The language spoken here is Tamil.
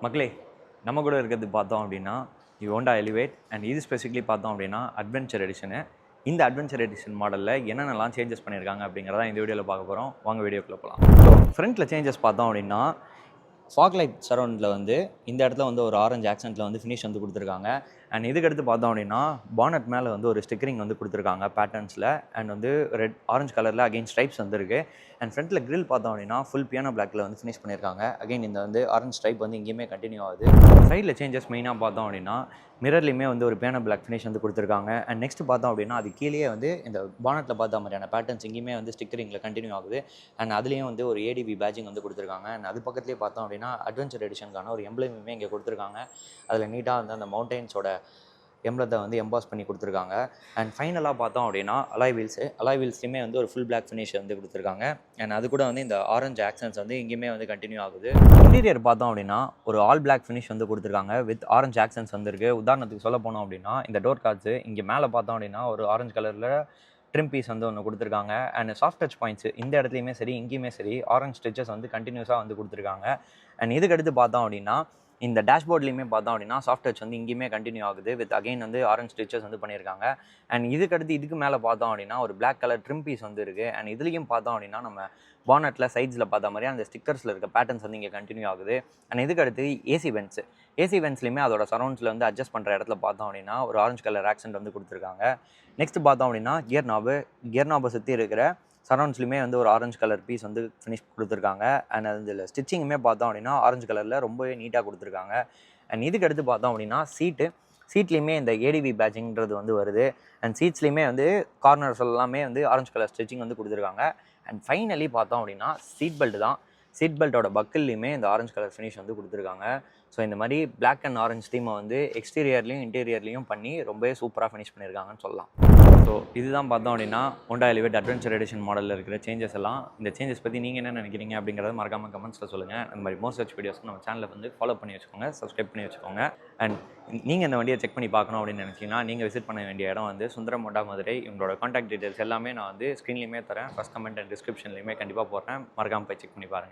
மக்களே நம்ம கூட இருக்கிறது பார்த்தோம் அப்படின்னா ஹோண்டா எலிவேட் அண்ட் இது ஸ்பெசிஃபிக்லி பார்த்தோம் அப்படின்னா அட்வென்ச்சர் எடிஷனு. இந்த அட்வென்ச்சர் எடிஷன் மாடலில் என்னென்னலாம் சேஞ்சஸ் பண்ணியிருக்காங்க அப்படிங்கிறத இந்த வீடியோவில் பார்க்க போகிறோம். வாங்க வீடியோக்குள்ளே போகலாம். ஸோ ஃப்ரண்ட்டில் சேஞ்சஸ் பார்த்தோம் அப்படின்னா ஃபாக் லைட் சரௌண்டில் வந்து இந்த இடத்துல வந்து ஒரு ஆரஞ்சு ஆக்சென்ட்டில் வந்து ஃபினிஷ் வந்து கொடுத்துருக்காங்க. அண்ட் இதுக்கடுத்து பார்த்தோம் அப்படின்னா பானட் மேலே வந்து ஒரு ஸ்டிக்கரிங் வந்து கொடுத்துருக்காங்க பேட்டர்ன்ஸில். அண்ட் வந்து ரெட் ஆரஞ்சு கலரில் அகைன் ஸ்ட்ரைப்ஸ் வந்துருக்கு. அண்ட் ஃப்ரண்ட்டில் கிரில் பார்த்தோம் அப்படின்னா ஃபுல் பியானோ பிளாக்கில் வந்து ஃபினிஷ் பண்ணியிருக்காங்க. அகைன் இந்த வந்து ஆரஞ்ச் ஸ்ட்ரைப் வந்து இங்கேயுமே கண்டினியூ ஆகுது. சைடில் சேஞ்சஸ் மெயினாக பார்த்தோம் அப்படின்னா மிரர்லையுமே வந்து ஒரு பியானோ பிளாக் ஃபினிஷ் வந்து கொடுத்துருக்காங்க. அண்ட் நெக்ஸ்ட் பார்த்தோம் அப்படின்னா அது கீழே வந்து இந்த பானட்டில் பார்த்த மாதிரியான பேட்டர்ன்ஸ் இங்கேயுமே வந்து ஸ்டிக்கரிங்கில் கண்டினியூ ஆகுது. அண்ட் அதுலேயும் வந்து ஒரு ஏடிபி பேட்சிங் வந்து கொடுத்துருக்காங்க. அண்ட் அது பக்கத்துலேயே பார்த்தோம் அப்படின்னா அட்வென்ச்சர் எடிஷனுக்கான ஒரு எம்ப்ளமே இங்கே கொடுத்துருக்காங்க. அதில் நீட்டாக வந்து அந்த மவுண்டெயின்ஸோட எம்ப்ளத்தை வந்து எம்பாஸ் பண்ணி கொடுத்துருக்காங்க. அண்ட் ஃபைனலாக பார்த்தோம் அப்படின்னா அலாய் வீல்ஸ்லையுமே வந்து ஒரு ஃபுல் பிளாக் ஃபினிஷ் வந்து கொடுத்துருக்காங்க. அண்ட் அது கூட வந்து இந்த ஆரஞ்சு ஆக்சன்ஸ் வந்து இங்கேயுமே வந்து கண்டினியூ ஆகுது. இன்டீரியர் பார்த்தோம் அப்படின்னா ஒரு ஆல் பிளாக் ஃபினிஷ் வந்து கொடுத்துருக்காங்க வித் ஆரஞ்சு ஆக்சன்ஸ் வந்துருக்கு. உதாரணத்துக்கு சொல்ல போனோம் அப்படின்னா இந்த டோர் கார்ட்ஸு இங்கே மேலே பார்த்தோம் அப்படின்னா ஒரு ஆரஞ்சு கலரில் ட்ரிம் பீஸ் வந்து ஒன்று கொடுத்துருக்காங்க. அண்ட் சாஃப்ட் டச் பாயிண்ட்ஸ் இந்த இடத்துலையுமே சரி இங்கேயுமே சரி ஆரஞ்ச் ஸ்டிச்சஸ் வந்து கண்டினியூஸாக வந்து கொடுத்துருக்காங்க. அண்ட் இதுக்கடுத்து பார்த்தோம் அப்படின்னா இந்த டேஷ்போர்ட்லேயுமே பார்த்தோம் அப்படின்னா சாஃப்ட் டச் வந்து இங்கேயுமே கண்டினியூ ஆகுது வித் அகைன் வந்து ஆரஞ்ச் ஸ்டிச்சஸ் வந்து பண்ணியிருக்காங்க. அண்ட் இதுக்கடுத்து இதுக்கு மேலே பார்த்தோம் அப்படின்னா ஒரு பிளாக் கலர் ட்ரிம் பீஸ் வந்து இருக்குது. அண்ட் இதுலேயும் பார்த்தோம் அப்படின்னா நம்ம பானட்டில் சைட்ஸில் பார்த்த மாதிரி அந்த ஸ்டிக்கர்ஸில் இருக்க பேட்டர்ன்ஸ் வந்து இங்கே கண்டினியூ ஆகுது. அண்ட் இதுக்கடுத்து ஏசி வென்ட்ஸ்லையுமே அதோட சரௌண்ட்ஸில் வந்து அட்ஜஸ்ட் பண்ணுற இடத்துல பார்த்தோம் அப்படின்னா ஒரு ஆரஞ்ச் கலர் ஆக்சென்ட் வந்து கொடுத்துருக்காங்க. நெக்ஸ்ட் பார்த்தோம் அப்படின்னா கியர் நாபை சுற்றி இருக்கிற சரௌண்ட்ஸ்லையுமே வந்து ஒரு ஆரஞ்சு கலர் பீஸ் வந்து ஃபினிஷ் கொடுத்துருக்காங்க. அண்ட் அதில் ஸ்டிச்சிங்குமே பார்த்தோம் அப்படின்னா ஆரஞ்சு கலரில் ரொம்பவே நீட்டாக கொடுத்துருக்காங்க. அண்ட் இதுக்கு அடுத்து பார்த்தோம் அப்படின்னா சீட்லேயுமே இந்த ஏடிவி பேட்சிங்கிறது வந்து வருது. அண்ட் சீட்ஸ்லேயுமே வந்து கார்னர்ஸ் எல்லாமே வந்து ஆரஞ்சு கலர் ஸ்டிச்சிங் வந்து கொடுத்துருக்காங்க. அண்ட் ஃபைனலி பார்த்தோம் அப்படின்னா சீட் பெல்ட்டோட பக்கிள்லையுமே இந்த ஆரஞ்சு கலர் ஃபினிஷ் வந்து கொடுத்துருக்காங்க. ஸோ இந்த மாதிரி பிளாக் அண்ட் ஆரஞ்ச் தீமை வந்து எக்ஸ்டீரியர்லையும் இன்டீரியர்லையும் பண்ணி ரொம்பவே சூப்பராக ஃபினிஷ் பண்ணியிருக்காங்கன்னு சொல்லலாம். ஸோ இதுதான் பார்த்தோம் அப்படின்னா ஹோண்டா எலிவேட் அட்வென்ச்சர் எடிஷன் மாடலில் இருக்கிற சேஞ்சஸ் எல்லாம். இந்த சேஞ்சஸ் பற்றி நீங்கள் என்ன நினைக்கிறீங்க அப்படிங்கிறத மறக்காமல் கமெண்ட்ஸில் சொல்லுங்கள். அந்த மாதிரி மோஸ்ட் சர்ச் வீடியோஸ்க்கு நம்ம சேனலை வந்து ஃபாலோ பண்ணி வச்சுக்கோங்க, சப்ஸ்கிரைப் பண்ணி வச்சுக்கோங்க. அண்ட் நீங்கள் இந்த வண்டியை செக் பண்ணி பார்க்கணும் அப்படின்னு நினச்சிங்கன்னா நீங்கள் விசிட் பண்ண வேண்டிய இடம் வந்து சுந்தரம் ஹோண்டா மதுரை. இவங்களோட கான்டாக்ட் டீட்டெயில்ஸ் எல்லாமே நான் வந்து ஸ்க்ரீன்லேயுமே தரேன், ஃபஸ்ட் கமெண்ட் அண்ட் டிஸ்கிரிப்ஷன்லையுமே கண்டிப்பாக போடுறேன். மறக்காமல் போய் செக் பண்ணி பாருங்கள்.